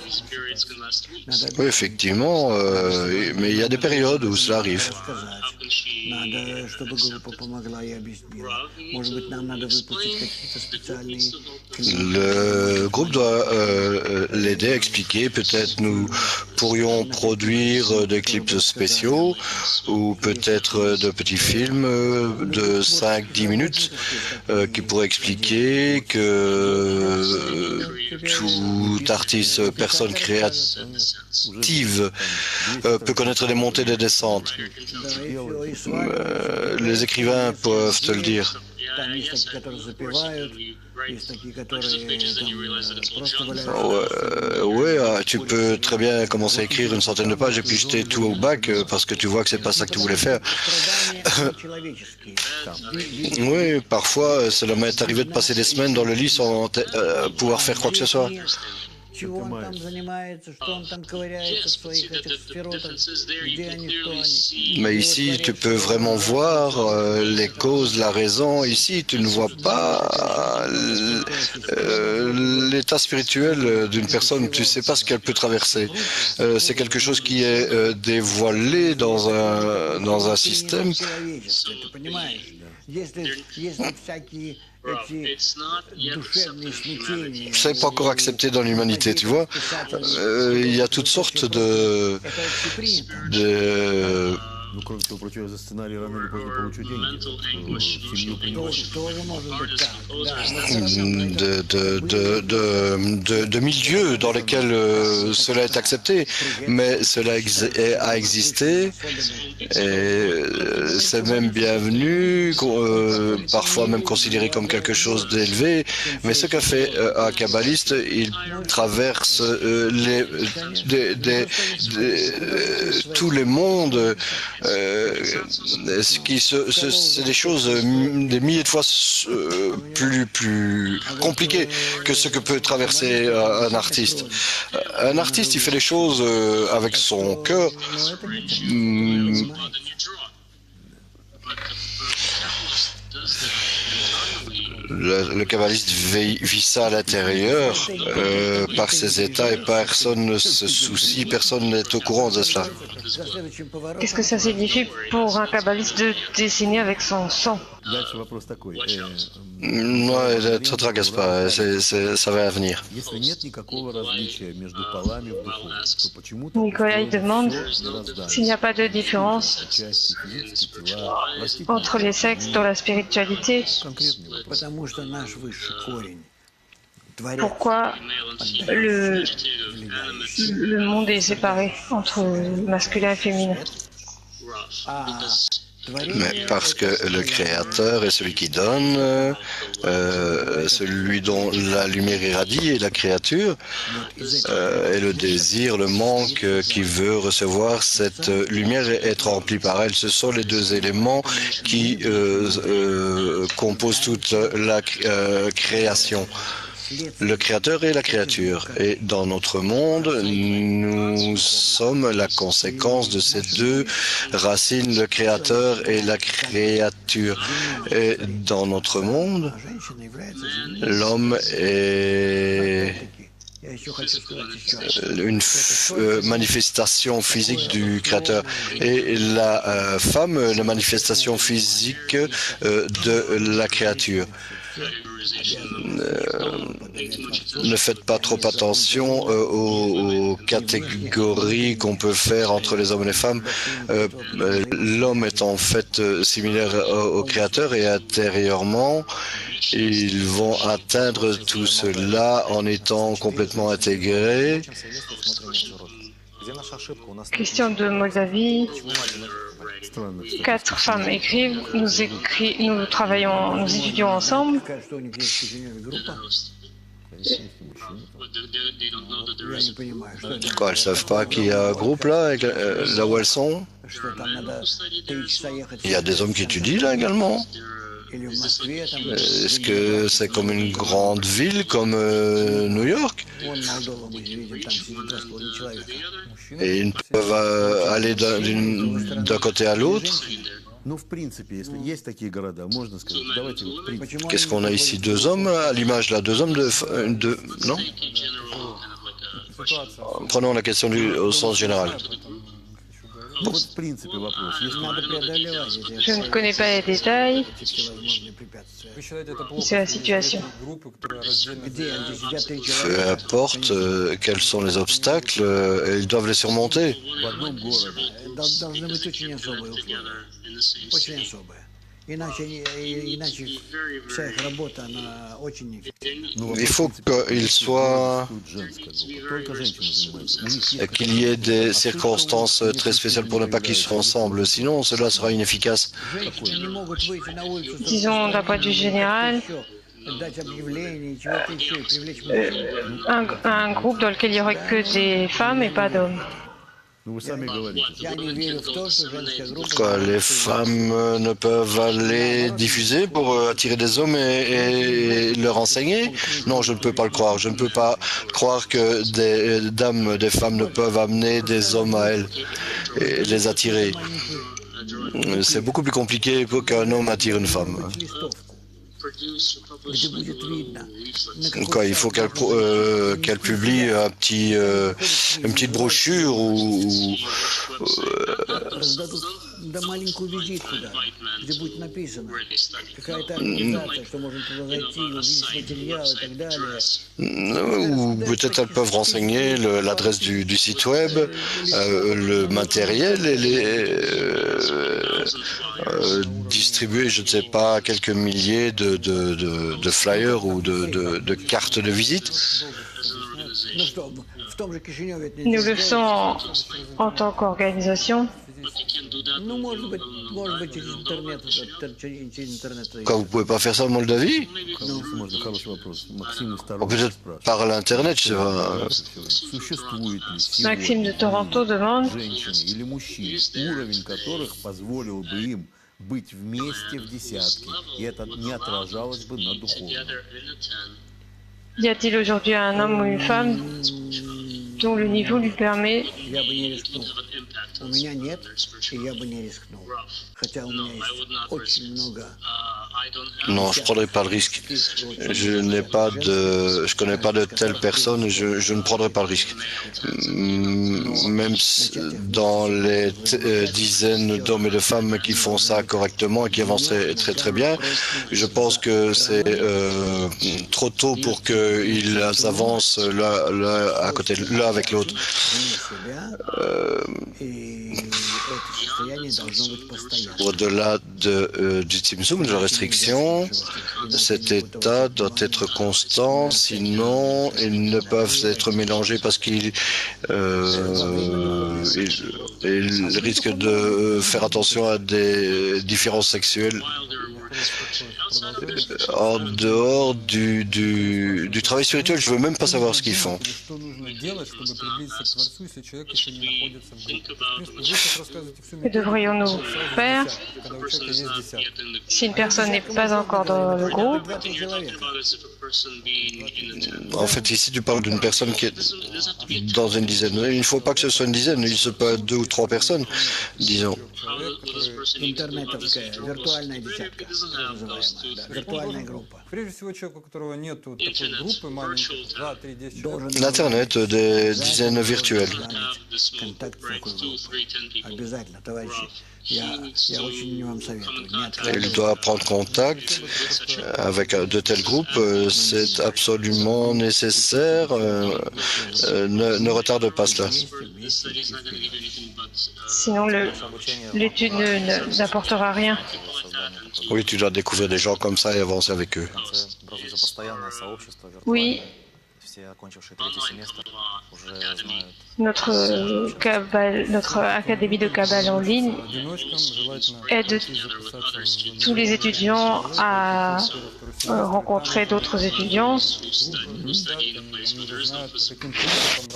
Oui, effectivement, mais il y a des périodes où cela arrive. Le groupe doit l'aider à expliquer. Peut-être nous pourrions produire des clips spéciaux ou peut-être de petits films de 5-10 minutes qui pourraient expliquer que tout artiste, personne créative peut connaître des montées et des descentes. Les écrivains peuvent te le dire. Там есть такие, которые запевают, есть такие, которые там просто валяются. Ouais, tu peux très bien commencer à écrire une centaine de pages et puis jeter tout au bac parce que tu vois que c'est pas ça que tu voulais faire. Oui, parfois, cela m'est arrivé de passer des semaines dans le lit sans pouvoir faire quoi que ce soit. Чего он там занимается, что он там ковыряется в своих этих сферотах, где они, кто они. Mais ici, tu peux vraiment voir les causes, la raison. Ici, tu ne vois pas l'état spirituel d'une personne. Tu ne sais pas ce qu'elle peut traverser. C'est quelque chose qui est dévoilé dans un système. C'est pas encore accepté dans l'humanité, tu vois. Il y a toutes sortes de Ну, кроме всего прочего, за сценарий рано или поздно получу деньги. Семью de milieux dans lesquels cela est accepté, mais cela a existé et c'est même bienvenu, parfois même considéré comme quelque chose d'élevé. Mais ce qu'a fait un kabbaliste, il traverse tous les mondes. C'est des choses des milliers de fois plus compliquées que ce que peut traverser un artiste. Un artiste, il fait les choses avec son cœur. Le kabbaliste vit ça à l'intérieur par ses états et personne ne se soucie, personne n'est au courant de cela. Qu'est-ce que ça signifie pour un kabbaliste de dessiner avec son sang? Дальше вопрос такой. Non, ne te tracasse pas, ça va venir. Если нет никакого различия между полами в духу, то почему-то Nicolas demande s'il n'y a pas de différence части физические тела, entre les sexes dans la spiritualité. конкретный вопрос. Потому что наш высший корень, Творец, Pourquoi le monde est séparé entre masculin et féminin? Mais parce que le Créateur est celui qui donne, celui dont la lumière irradie est la créature, et le désir, le manque qui veut recevoir cette lumière et être rempli par elle. Ce sont les deux éléments qui composent toute la création. Le Créateur et la créature. Et dans notre monde, nous sommes la conséquence de ces deux racines, le Créateur et la créature. Et dans notre monde, l'homme est une manifestation physique du Créateur et la femme, la manifestation physique de la créature. Ne faites pas trop attention aux catégories qu'on peut faire entre les hommes et les femmes. L'homme est en fait similaire au Créateur et intérieurement, ils vont atteindre tout cela en étant complètement intégrés. Question de Moldavie. 4 femmes écrivent, nous travaillons, nous étudions ensemble. Quoi, elles ne savent pas qu'il y a un groupe là où elles sont? Il y a des hommes qui étudient là également. Est-ce que c'est comme une grande ville comme New York? Et ils peuvent aller d'un côté à l'autre? Qu'est-ce qu'on a ici? 2 hommes à l'image là? 2 hommes non? Prenons la question au sens général. Je ne connais pas les détails. C'est la situation. Peu importe quels sont les obstacles, ils doivent les surmonter. Il faut qu'il y ait des circonstances très spéciales pour ne pas qu'ils soient ensemble, sinon cela sera inefficace. Disons d'un point de vue général, un groupe dans lequel il n'y aurait que des femmes et pas d'hommes. Quoi, les femmes ne peuvent aller diffuser pour attirer des hommes et leur enseigner? Non, je ne peux pas le croire. Je ne peux pas croire que des femmes ne peuvent amener des hommes à elles et les attirer. C'est beaucoup plus compliqué pour qu'un homme attire une femme. Quoi, il faut qu'elle publie une petite brochure ou peut-être elles peuvent renseigner l'adresse du site web, le matériel et distribuer, je ne sais pas, quelques milliers de flyers ou de cartes de visite. Nous le faisons en tant qu'organisation. Quoi, vous ne pouvez pas faire ça en Moldavie? Peut-être par l'internet, je sais pas. Maxime de Toronto demande быть вместе в десятке, и это не отражалось бы на духовном. Y a-t-il aujourd'hui un homme ou une femme dont le niveau lui permet Non, je ne prendrai pas le risque. Je connais pas de telle personne, je ne prendrai pas le risque. Même dans les dizaines d'hommes et de femmes qui font ça correctement et qui avancent très très bien, je pense que c'est trop tôt pour qu'ils avancent l'un avec l'autre. Au-delà du Tzimtzum, de la restriction, cet état doit être constant, sinon ils ne peuvent être mélangés parce qu'ils risquent de faire attention à des différences sexuelles. En dehors du travail spirituel, je ne veux même pas savoir ce qu'ils font. Que devrions-nous faire si une personne n'est pas encore dans le groupe? En fait, ici, tu parles d'une personne qui est dans une dizaine. Il ne faut pas que ce soit une dizaine, il se peut être 2 ou 3 personnes, disons. L'Internet, des dizaines virtuelles. Il doit prendre contact avec de tels groupes, c'est absolument nécessaire. Ne retarde pas cela. Sinon, l'étude n'apportera rien. Oui, tu dois découvrir des gens comme ça et avancer avec eux. Oui. Notre académie de Kabbale en ligne aide tous les étudiants à rencontrer d'autres étudiants,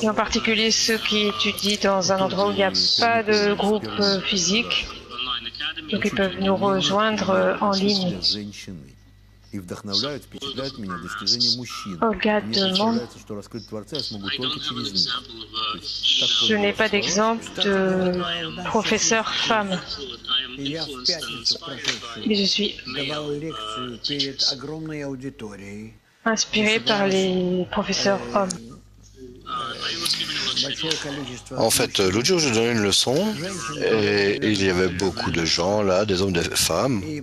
et en particulier ceux qui étudient dans un endroit où il n'y a pas de groupe physique. Donc ils peuvent nous rejoindre en ligne. Olga demande, je n'ai pas d'exemple de professeur femme, mais je suis inspiré par les professeurs hommes. En fait, l'autre jour, je donnais une leçon et il y avait beaucoup de gens là, des hommes, des femmes, et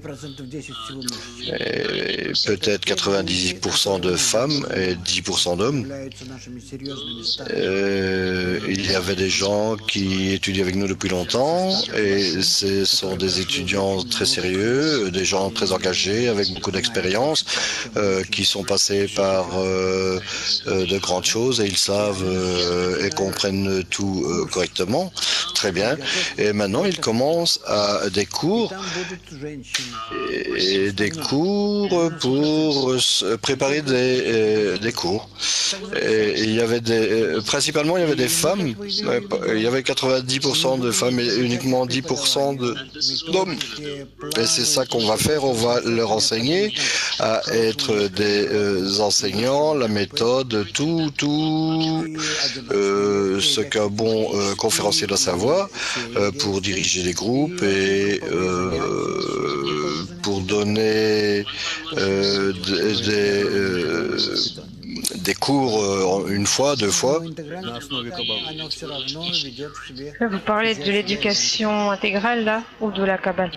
peut-être 90% de femmes et 10% d'hommes. Il y avait des gens qui étudient avec nous depuis longtemps et ce sont des étudiants très sérieux, des gens très engagés avec beaucoup d'expérience qui sont passés par de grandes choses et ils savent et comprennent tout correctement. Très bien. Et maintenant, ils commencent à des cours pour préparer des cours. Et il y avait principalement, il y avait des femmes. Il y avait 90% de femmes et uniquement 10% d'hommes. Et c'est ça qu'on va faire. On va leur enseigner à être des enseignants, la méthode, tout ce qu'un bon conférencier doit savoir pour diriger les groupes et pour donner des cours une fois, deux fois. Vous parlez de l'éducation intégrale, là, ou de la Kabbale?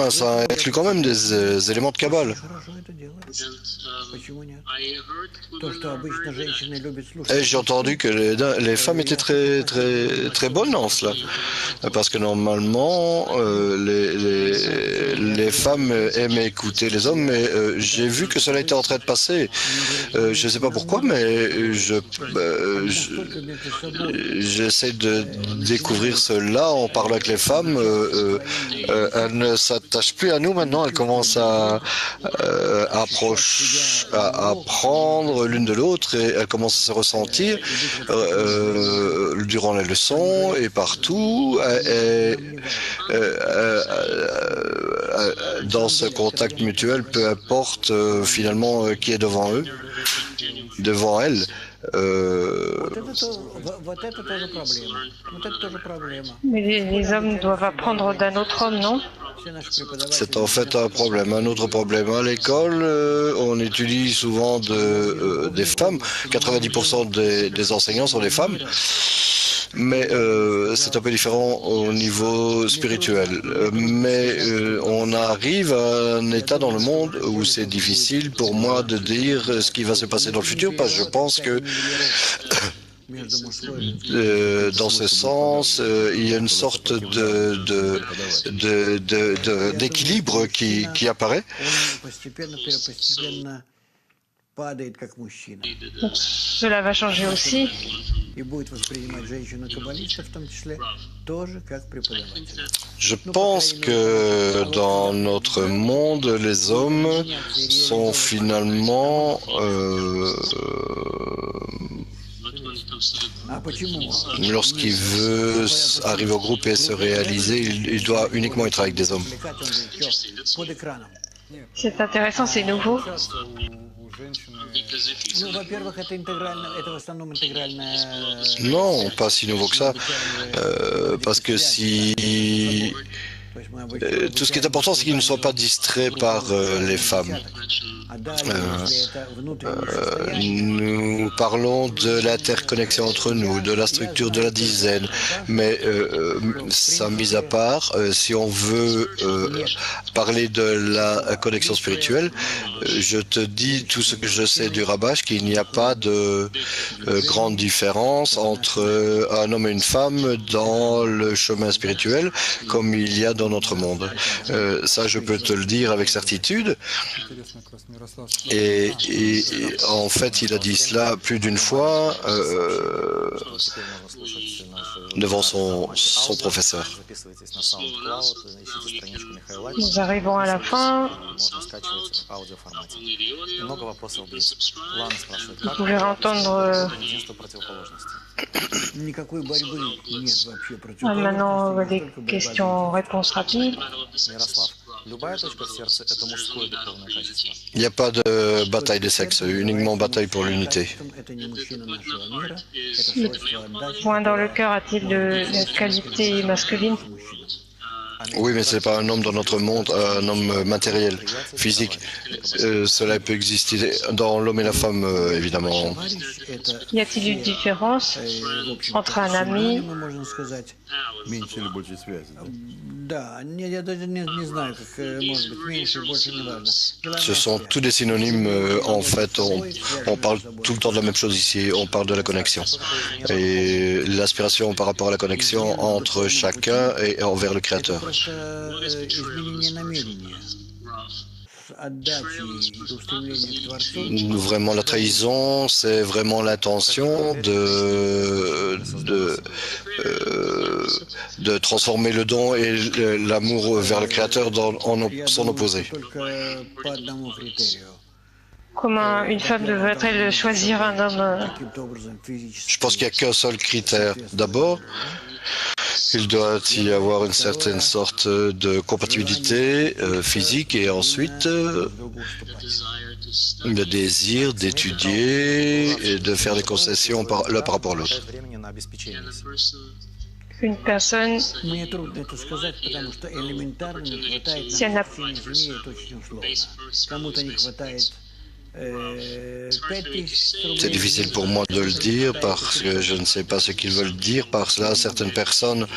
Ça inclut quand même des éléments de Kabbale. Et j'ai entendu que les femmes étaient très bonnes dans cela. Parce que normalement, les femmes aimaient écouter les hommes, mais j'ai vu que cela était en train de passer. Je ne sais pas pourquoi, mais j'essaie de découvrir cela en parlant avec les femmes. Elles ne s'attachent plus à nous maintenant, elles commencent à apprendre l'une de l'autre et elles commencent à se ressentir durant les leçons et partout. Dans ce contact mutuel, peu importe finalement qui est devant eux, devant elles. Mais les hommes doivent apprendre d'un autre homme, non? C'est en fait un problème. Un autre problème. À l'école, on étudie souvent des femmes. 90% des enseignants sont des femmes. Mais c'est un peu différent au niveau spirituel. Mais on arrive à un état dans le monde où c'est difficile pour moi de dire ce qui va se passer dans le futur, parce que je pense que dans ce sens, il y a une sorte d'équilibre qui apparaît. Donc, cela va changer aussi. Je pense que dans notre monde, les hommes sont finalement lorsqu'il veut arriver au groupe et se réaliser, il doit uniquement être avec des hommes. C'est intéressant, c'est nouveau. Non, pas si nouveau que ça. Parce que si... tout ce qui est important, c'est qu'ils ne soient pas distraits par les femmes. Nous parlons de l'interconnexion entre nous, de la structure de la dizaine, mais ça mis à part, si on veut parler de la connexion spirituelle, je te dis tout ce que je sais du Rabash, qu'il n'y a pas de grande différence entre un homme et une femme dans le chemin spirituel, comme il y a dans notre monde. Ça, je peux te le dire avec certitude. Et en fait, il a dit cela plus d'une fois devant son professeur. Nous arrivons à la fin. Vous pouvez entendre maintenant des questions-réponses rapides. Il n'y a pas de bataille des sexes, uniquement bataille pour l'unité. Le point dans le cœur a-t-il de qualité masculine? Oui, mais ce n'est pas un homme dans notre monde, un homme matériel, physique. Cela peut exister dans l'homme et la femme, évidemment. Y a-t-il une différence entre un ami Меньше или больше связи, да? Да, я даже не знаю, как может быть меньше, больше, не важно. Ce sont tous des synonymes. En fait, on parle tout le temps de la même chose ici. On parle de la connexion. Et l'aspiration par rapport à la connexion entre chacun et envers le Créateur. Vraiment, la trahison, c'est vraiment l'intention de transformer le don et l'amour vers le Créateur en son opposé. Comment une femme devrait-elle choisir un homme? Je pense qu'il n'y a qu'un seul critère. D'abord, il doit y avoir une certaine sorte de compatibilité physique et ensuite le désir d'étudier et de faire des concessions l'un par rapport à l'autre. Une personne, si elle n'a C'est difficile pour moi de le dire parce que je ne sais pas ce qu'ils veulent dire par cela. Certaines personnes,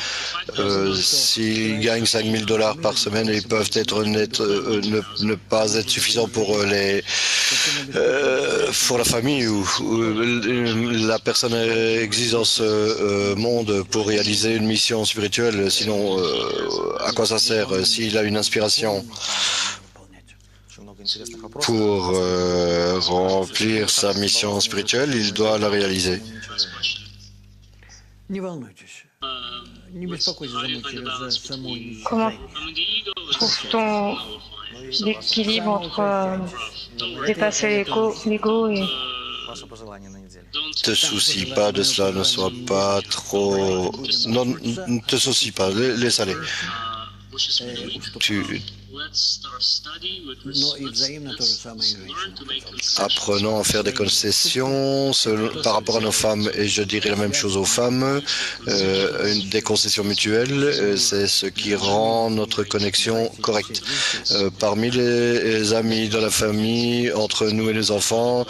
s'ils gagnent $5 000 par semaine, ils peuvent être ne pas être suffisants pour pour la famille ou la personne existe dans ce monde pour réaliser une mission spirituelle. Sinon, à quoi ça sert s'il a une inspiration pour remplir sa mission spirituelle, il doit la réaliser. comment trouve-t-on l'équilibre entre dépasser l'ego et... Ne te soucie pas de cela, ne sois pas trop... Non, ne te soucie pas, laisse aller. Apprenons à faire des concessions par rapport à nos femmes, et je dirais la même chose aux femmes. Des concessions mutuelles, c'est ce qui rend notre connexion correcte. Parmi les amis, dans la famille, entre nous et les enfants,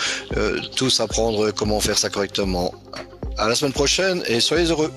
tous apprendre comment faire ça correctement. À la semaine prochaine et soyez heureux.